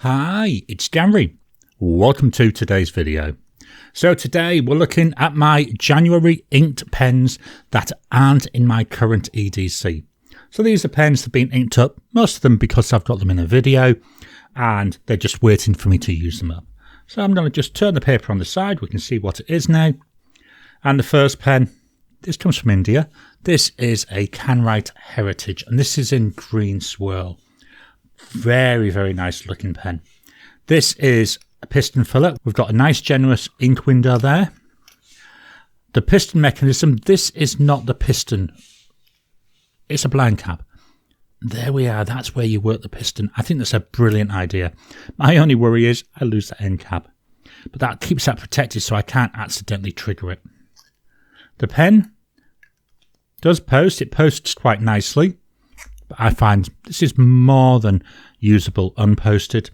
Hi, it's Gary. Welcome to today's video. So today we're looking at my January inked pens that aren't in my current EDC. So these are pens that have been inked up, most of them because I've got them in a video and they're just waiting for me to use them up. So I'm going to just turn the paper on the side, we can see what it is now. And the first pen, this comes from India. This is a Canwrite Heritage and this is in green swirl. Very, very nice looking pen. This is a piston filler. We've got a nice generous ink window there. The piston mechanism, this is not the piston. It's a blind cap. There we are. That's where you work the piston. I think that's a brilliant idea. My only worry is I lose the end cap. But that keeps that protected so I can't accidentally trigger it. The pen does post. It posts quite nicely. I find this is more than usable unposted.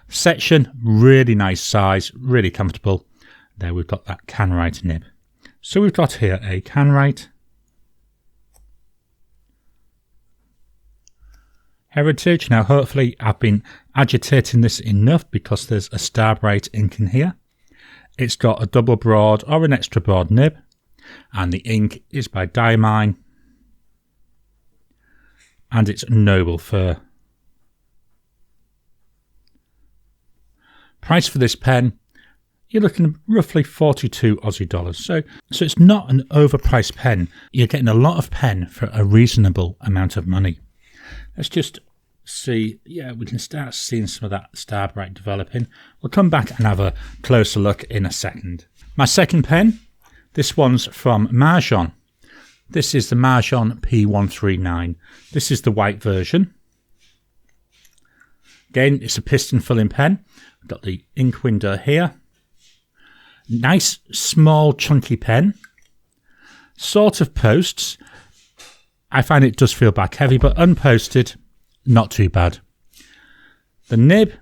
Section, really nice size, really comfortable. There we've got that Canwrite nib. So we've got here a Canwrite Heritage. Now hopefully I've been agitating this enough because there's a Starbright ink in here. It's got a double broad or an extra broad nib and the ink is by Diamine. And it's Noble Fur. Price for this pen, you're looking at roughly 42 Aussie dollars. So it's not an overpriced pen. You're getting a lot of pen for a reasonable amount of money. Let's just see. Yeah, we can start seeing some of that Starbright developing. We'll come back and have a closer look in a second. My second pen, this one's from Mastodon. This is the Mastodon P139. This is the white version. Again, it's a piston filling pen. We've got the ink window here. Nice, small, chunky pen. Sort of posts. I find it does feel back heavy, but unposted, not too bad. The nib,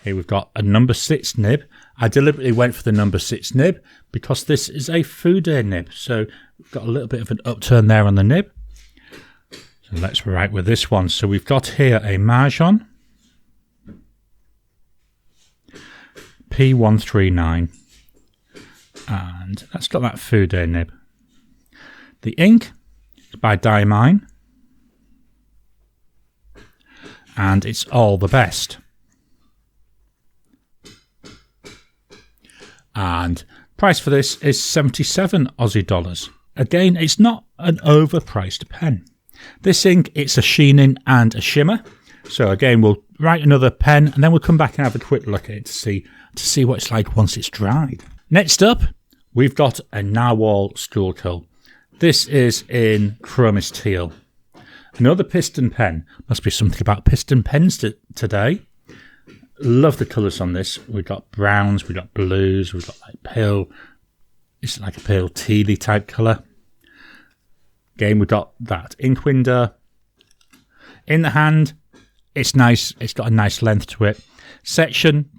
here we've got a number 6 nib. I deliberately went for the number 6 nib because this is a Fude nib. So we've got a little bit of an upturn there on the nib. So let's write with this one. So we've got here a Mastodon P139 and that's got that Fude nib. The ink is by Diamine and it's all the best. And price for this is 77 Aussie dollars. Again, it's not an overpriced pen. This ink, it's a sheening and a shimmer. So again, we'll write another pen and then we'll come back and have a quick look at it to see what it's like once it's dried. Next up, we've got a Narwhal Schuylkill. This is in Chromis Teal. Another piston pen. Must be something about piston pens today. Love the colours on this. We've got browns, we've got blues, we've got like pale, it's like a pale tealy type colour. Again, we've got that ink window. In the hand, it's nice, it's got a nice length to it. Section,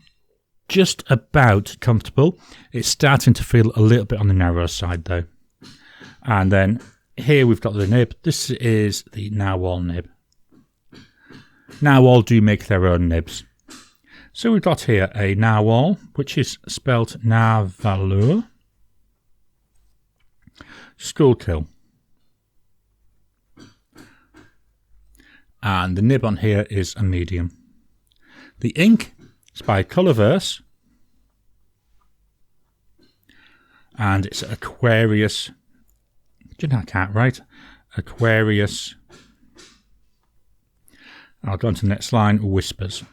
just about comfortable. It's starting to feel a little bit on the narrow side though. And then here we've got the nib. This is the Narwhal nib. Narwhal do make their own nibs. So we've got here a Narwhal, which is spelt Narvalur. Schuylkill. And the nib on here is a medium. The ink is by Colourverse. And it's Aquarius. Do you know I can't write? Aquarius. I'll go on to the next line, Whispers.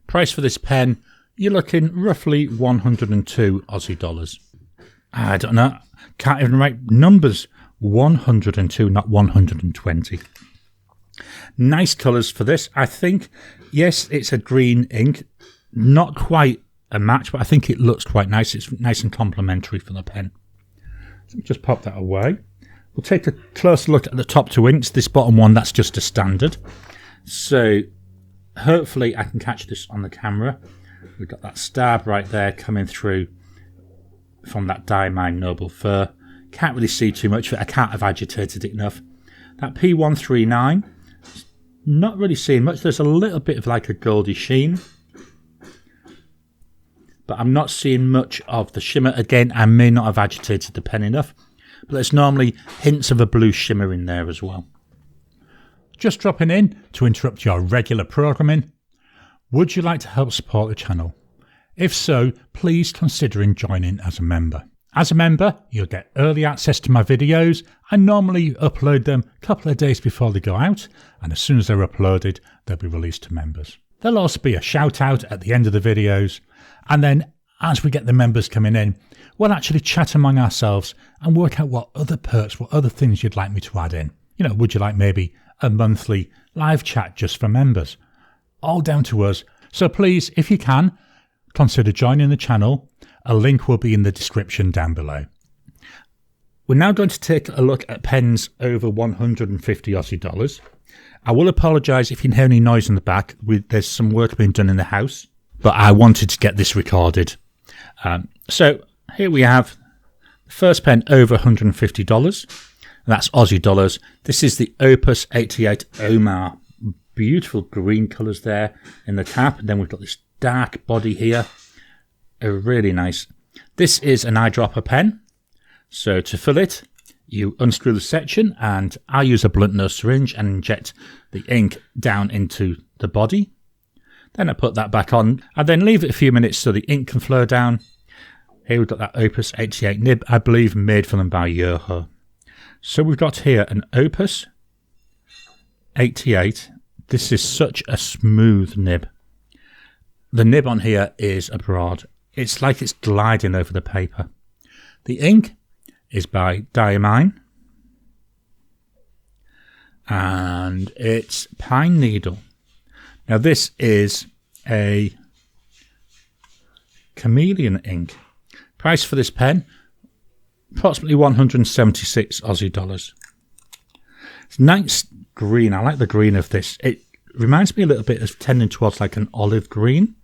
Price for this pen, you're looking roughly 102 Aussie dollars. I don't know, can't even write numbers. 102, not 120. Nice colours for this. I think, yes, it's a green ink. Not quite a match, but I think it looks quite nice. It's nice and complementary for the pen. So just pop that away. We'll take a closer look at the top two inks. This bottom one, that's just a standard. So hopefully I can catch this on the camera. We've got that stab right there coming through from that Diamine Noble Fur. Can't really see too much of it. I can't have agitated it enough. That P139, Not really seeing much. There's a little bit of like a goldy sheen, but I'm not seeing much of the shimmer. Again, I may not have agitated the pen enough, but there's normally hints of a blue shimmer in there as well. Just dropping in to interrupt your regular programming. Would you like to help support the channel? If so, please consider joining as a member. As a member, you'll get early access to my videos. I normally upload them a couple of days before they go out, and as soon as they're uploaded, they'll be released to members. There'll also be a shout out at the end of the videos, and then as we get the members coming in, we'll actually chat among ourselves and work out what other perks, what other things you'd like me to add in. You know, would you like maybe a monthly live chat just for members? All down to us. So please, if you can, consider joining the channel. A link will be in the description down below. We're now going to take a look at pens over 150 Aussie dollars. I will apologise if you can hear any noise in the back. There's some work being done in the house, but I wanted to get this recorded. So here we have the first pen over $150. That's Aussie dollars. This is the Opus 88 Omar. Beautiful green colours there in the cap. And then we've got this dark body here. Really nice. This is an eyedropper pen. So to fill it, you unscrew the section, and I use a blunt nose syringe and inject the ink down into the body. Then I put that back on and then leave it a few minutes so the ink can flow down. Here we've got that Opus 88 nib, I believe made for them by Yoho. So we've got here an Opus 88. This is such a smooth nib. The nib on here is abroad. It's like it's gliding over the paper. The ink is by Diamine, and it's Pine Needle. Now this is a chameleon ink. Price for this pen, approximately 176 Aussie dollars. It's nice green. I like the green of this. It reminds me a little bit of tending towards like an olive green.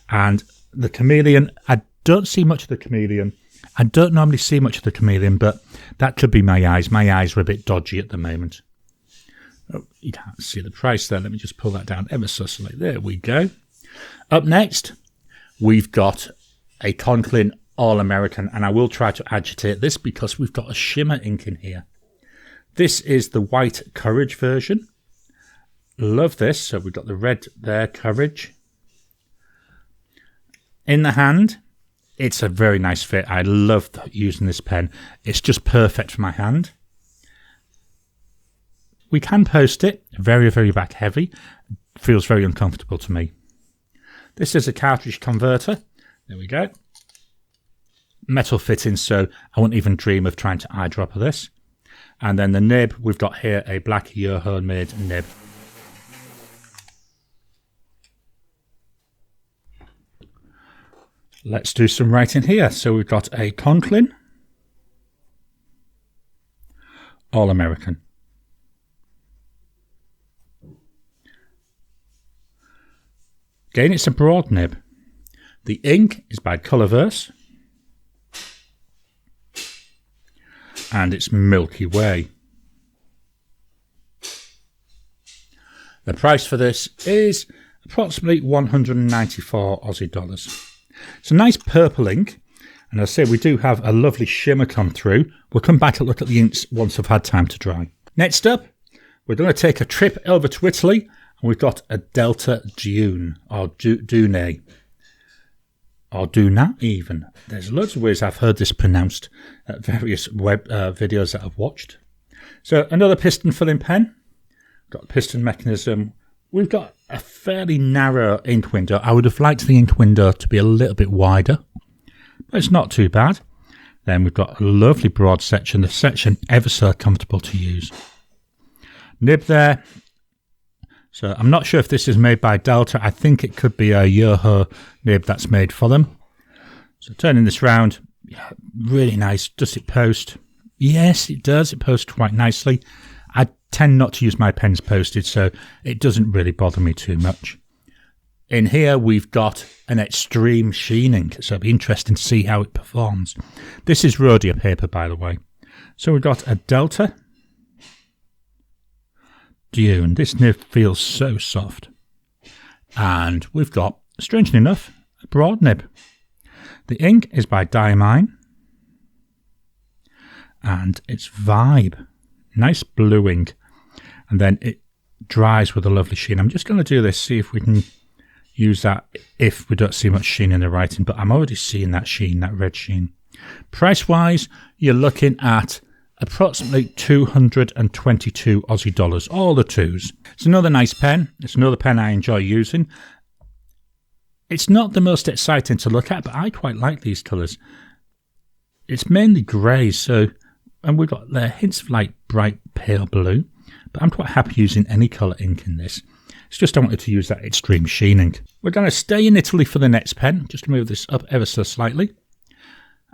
And the chameleon, I don't see much of the chameleon. I don't normally see much of the chameleon, but that could be my eyes. My eyes are a bit dodgy at the moment. Oh, you can't see the price there. Let me just pull that down ever so slightly. There we go. Up next, we've got a Conlin All American, and I will try to agitate this because we've got a shimmer ink in here. This is the white Courage version. Love this. So we've got the red there, Courage. In the hand, it's a very nice fit. I love using this pen. It's just perfect for my hand. We can post it. Very, very back heavy. Feels very uncomfortable to me. This is a cartridge converter. There we go. Metal fitting, so I wouldn't even dream of trying to eyedropper this. And then the nib, we've got here a black Yoho made nib. Let's do some writing here. So we've got a Conlin All American. Again, it's a broad nib. The ink is by Colorverse. And it's Milky Way. The price for this is approximately 194 Aussie dollars. It's a nice purple ink, and as I say, we do have a lovely shimmer come through. We'll come back and look at the inks once I've had time to dry. Next up, we're going to take a trip over to Italy, and we've got a Delta Dune, or Dune, or Duna even. There's loads of ways I've heard this pronounced at various web videos that I've watched. So another piston filling pen. Got a piston mechanism. We've got a fairly narrow ink window. I would have liked the ink window to be a little bit wider, but it's not too bad. Then we've got a lovely broad section. The section ever so comfortable to use. Nib there. So I'm not sure if this is made by Delta. I think it could be a Yoho nib that's made for them. So turning this round, yeah, really nice. Does it post? Yes, it does. It posts quite nicely. I tend not to use my pens posted, so it doesn't really bother me too much. In here, we've got an extreme sheening, so it'll be interesting to see how it performs. This is Rhodia paper, by the way. So we've got a Delta Dune. This nib feels so soft. And we've got, strangely enough, a broad nib. The ink is by Diamine. And it's Vibe. Nice blue ink. And then it dries with a lovely sheen. I'm just going to do this, see if we can use that if we don't see much sheen in the writing. But I'm already seeing that sheen, that red sheen. Price-wise, you're looking at approximately 222 Aussie dollars, all the twos. It's another nice pen. It's another pen I enjoy using. It's not the most exciting to look at, but I quite like these colours. It's mainly grey, and we've got the hints of like bright pale blue, but I'm quite happy using any colour ink in this. It's just I wanted to use that extreme sheen ink. We're going to stay in Italy for the next pen, just to move this up ever so slightly.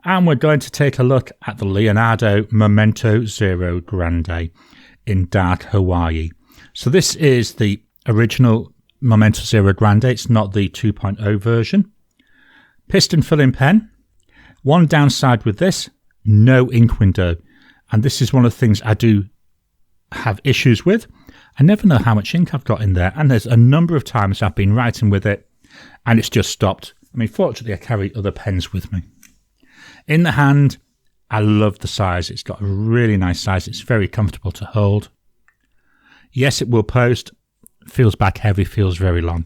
And we're going to take a look at the Leonardo Memento Zero Grande in dark Hawaii. So this is the original Memento Zero Grande. It's not the 2.0 version. Piston filling pen. One downside with this, no ink window. And this is one of the things I do have issues with. I never know how much ink I've got in there. And there's a number of times I've been writing with it and it's just stopped. I mean, fortunately, I carry other pens with me. In the hand, I love the size. It's got a really nice size. It's very comfortable to hold. Yes, it will post. Feels back heavy, feels very long.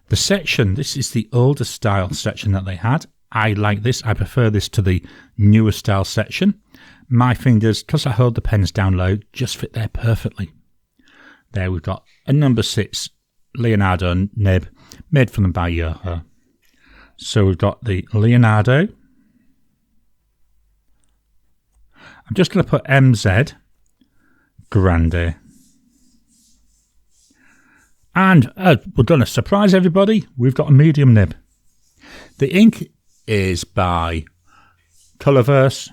The section, this is the older style section that they had. I like this. I prefer this to the newer style section. My fingers, because I hold the pens down low, just fit there perfectly. There we've got a number 6 Leonardo nib made for them by Yoho. So we've got the Leonardo. I'm just going to put MZ Grande. And we're going to surprise everybody. We've got a medium nib. The ink is by Colorverse.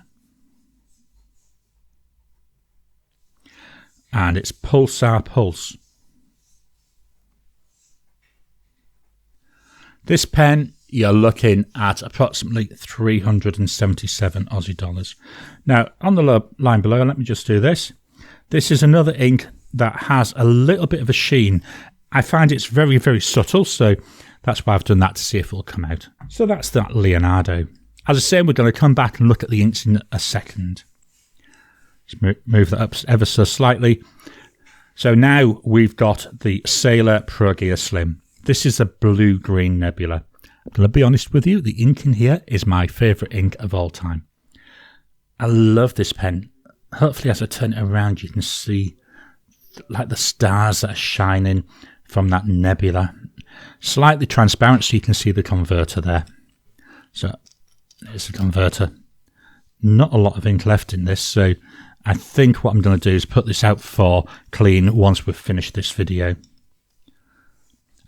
And it's Pulsar Pulse. This pen, you're looking at approximately 377 Aussie dollars. Now, on the line below, let me just do this. This is another ink that has a little bit of a sheen. I find it's very, very subtle, so that's why I've done that to see if it will come out. So that's that Leonardo. As I say, we're going to come back and look at the inks in a second. Let's move that up ever so slightly. So now we've got the Sailor Pria Slim. This is a blue-green nebula. I'm going to be honest with you, the ink in here is my favourite ink of all time. I love this pen. Hopefully as I turn it around you can see like the stars that are shining from that nebula. Slightly transparent so you can see the converter there. So there's the converter. Not a lot of ink left in this, so I think what I'm going to do is put this out for clean once we've finished this video.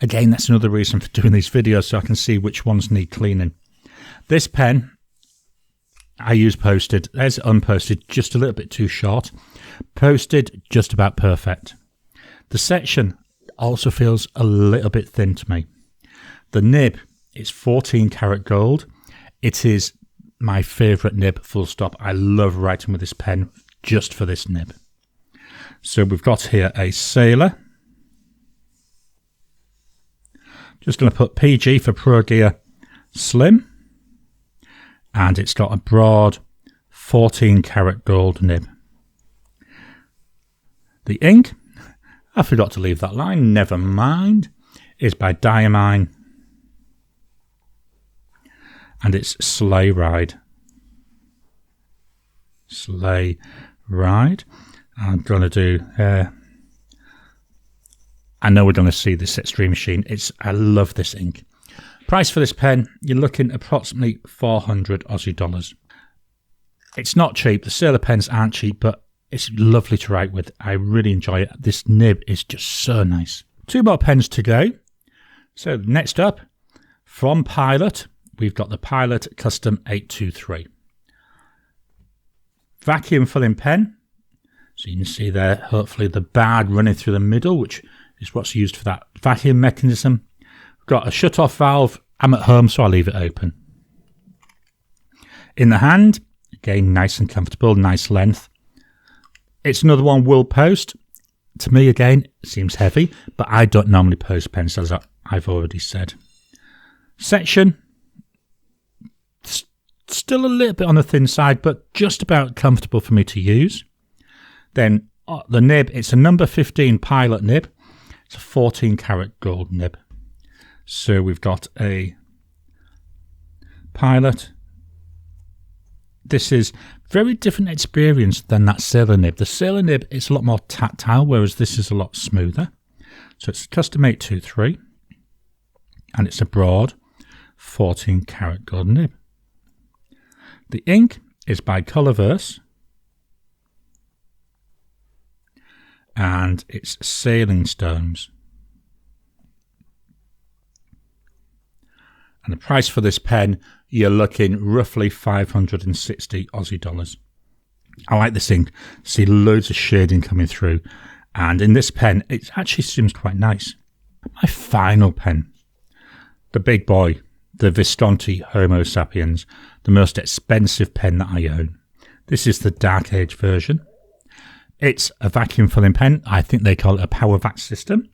Again, that's another reason for doing these videos, so I can see which ones need cleaning. This pen I use posted. There's unposted, just a little bit too short. Posted, just about perfect. The section also feels a little bit thin to me. The nib is 14 karat gold. It is my favourite nib, full stop. I love writing with this pen just for this nib. So we've got here a Sailor. Just going to put PG for Pria Slim. And it's got a broad 14 karat gold nib. The ink, I forgot to leave that line, never mind, is by Diamine. And it's Sleigh Ride. Sleigh Ride. I'm going to do... I know we're going to see this extreme sheen. I love this ink. Price for this pen, you're looking approximately 400 Aussie dollars. It's not cheap. The Sailor pens aren't cheap, but it's lovely to write with. I really enjoy it. This nib is just so nice. 2 more pens to go. So next up, from Pilot, we've got the Pilot Custom 823. Vacuum filling pen. So you can see there, hopefully, the bag running through the middle, which is what's used for that vacuum mechanism. We've got a shut-off valve. I'm at home, so I'll leave it open. In the hand, again, nice and comfortable, nice length. It's another one will post. to me, again, it seems heavy, but I don't normally post pens, as I've already said. Section, still a little bit on the thin side, but just about comfortable for me to use. Then the nib, it's a number 15 Pilot nib. It's a 14 karat gold nib. So we've got a Pilot. This is very different experience than that Sailor nib. The Sailor nib is a lot more tactile, whereas this is a lot smoother. So it's a custom 823, and it's a broad 14 karat gold nib. The ink is by Colorverse, and it's Sailing Stones. And the price for this pen, you're looking roughly 560 Aussie dollars. I like this ink. See loads of shading coming through. And in this pen, it actually seems quite nice. My final pen, the big boy, the Visconti Homo Sapiens, the most expensive pen that I own. This is the Dark Age version. It's a vacuum filling pen. I think they call it a power vac system.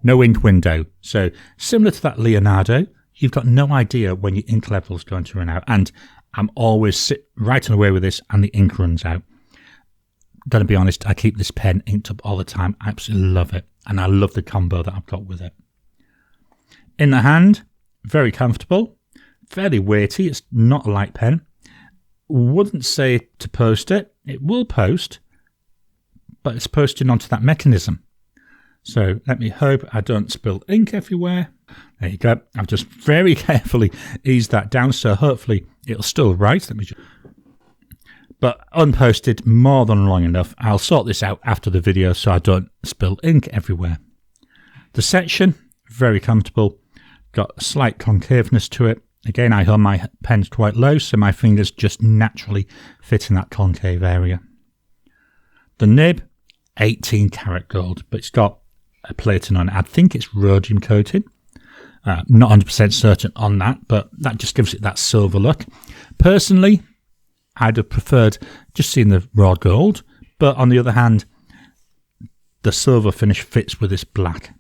No ink window. So similar to that Leonardo, you've got no idea when your ink level is going to run out. And I'm always writing away with this and the ink runs out. Going to be honest, I keep this pen inked up all the time. I absolutely love it. And I love the combo that I've got with it. In the hand, very comfortable, fairly weighty. It's not a light pen. Wouldn't say to post it. It will post, but it's posting onto that mechanism. So let me hope I don't spill ink everywhere. There you go. I've just very carefully eased that down, so hopefully it'll still write. But unposted more than long enough. I'll sort this out after the video so I don't spill ink everywhere. The section, very comfortable. Got a slight concaveness to it. Again, I hold my pens quite low, so my fingers just naturally fit in that concave area. The nib, 18 karat gold, but it's got a plating on it. I think it's rhodium coated. Not 100% certain on that, but that just gives it that silver look. Personally, I'd have preferred just seeing the raw gold, but on the other hand, the silver finish fits with this black.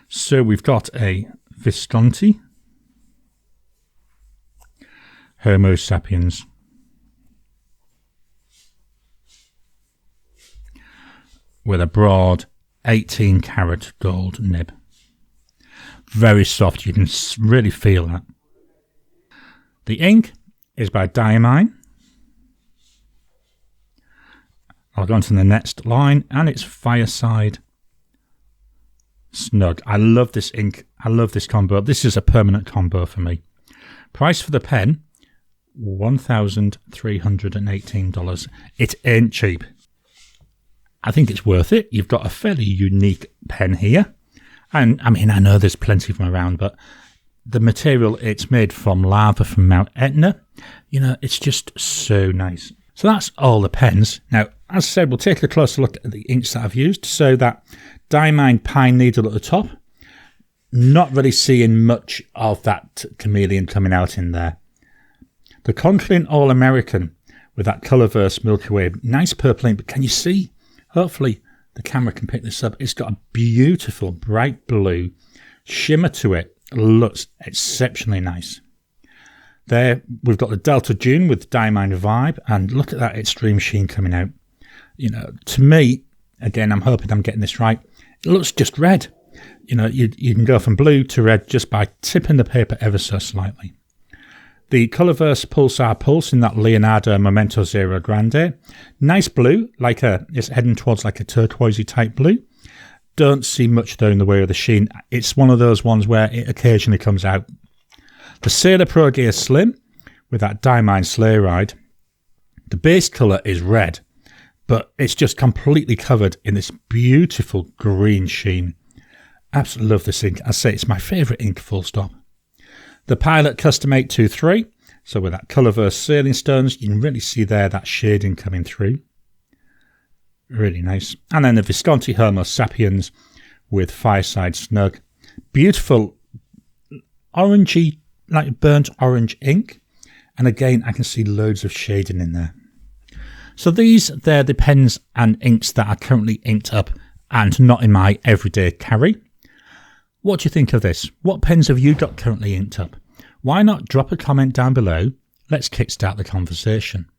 So we've got a Visconti Homo Sapiens. With a broad 18 karat gold nib. Very soft, you can really feel that. The ink is by Diamine. I'll go on to the next line, and it's Fireside Snug. I love this ink. I love this combo. This is a permanent combo for me. Price for the pen, $1,318. It ain't cheap. I think it's worth it. You've got a fairly unique pen here. And I mean, I know there's plenty of them around, but the material it's made from lava from Mount Etna, you know, it's just so nice. So that's all the pens. Now, as I said, we'll take a closer look at the inks that I've used. So that Diamine Pine Needle at the top, not really seeing much of that chameleon coming out in there. The Conlin All American with that Colorverse Milky Way, nice purple ink, but can you see? Hopefully the camera can pick this up. It's got a beautiful bright blue shimmer to it. Looks exceptionally nice. There we've got the Delta Dune with Diamine Vibe, and look at that extreme sheen coming out. You know, to me, again, I'm hoping I'm getting this right, it looks just red. You know, you can go from blue to red just by tipping the paper ever so slightly. The Colorverse Pulsar Pulse in that Leonardo Momento Zero Grande. Nice blue, it's heading towards like a turquoisey type blue. Don't see much though in the way of the sheen. It's one of those ones where it occasionally comes out. The Sailor Pro Gear Slim with that Diamine Sleigh Ride. The base colour is red, but it's just completely covered in this beautiful green sheen. Absolutely love this ink. I say it's my favourite ink, full stop. The Pilot Custom 823, so with that Colorverse Sailing Stones, you can really see there that shading coming through. Really nice. And then the Visconti Homo Sapiens with Fireside Snug. Beautiful orangey, like burnt orange ink. And again, I can see loads of shading in there. So they're the pens and inks that are currently inked up and not in my everyday carry. What do you think of this? What pens have you got currently inked up? Why not drop a comment down below? Let's kickstart the conversation.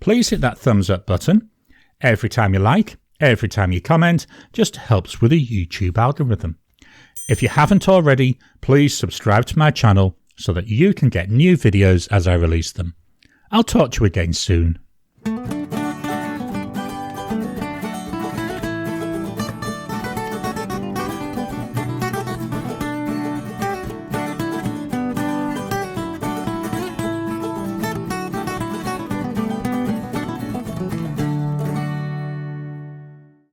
Please hit that thumbs up button. Every time you like, every time you comment, just helps with the YouTube algorithm. If you haven't already, please subscribe to my channel so that you can get new videos as I release them. I'll talk to you again soon.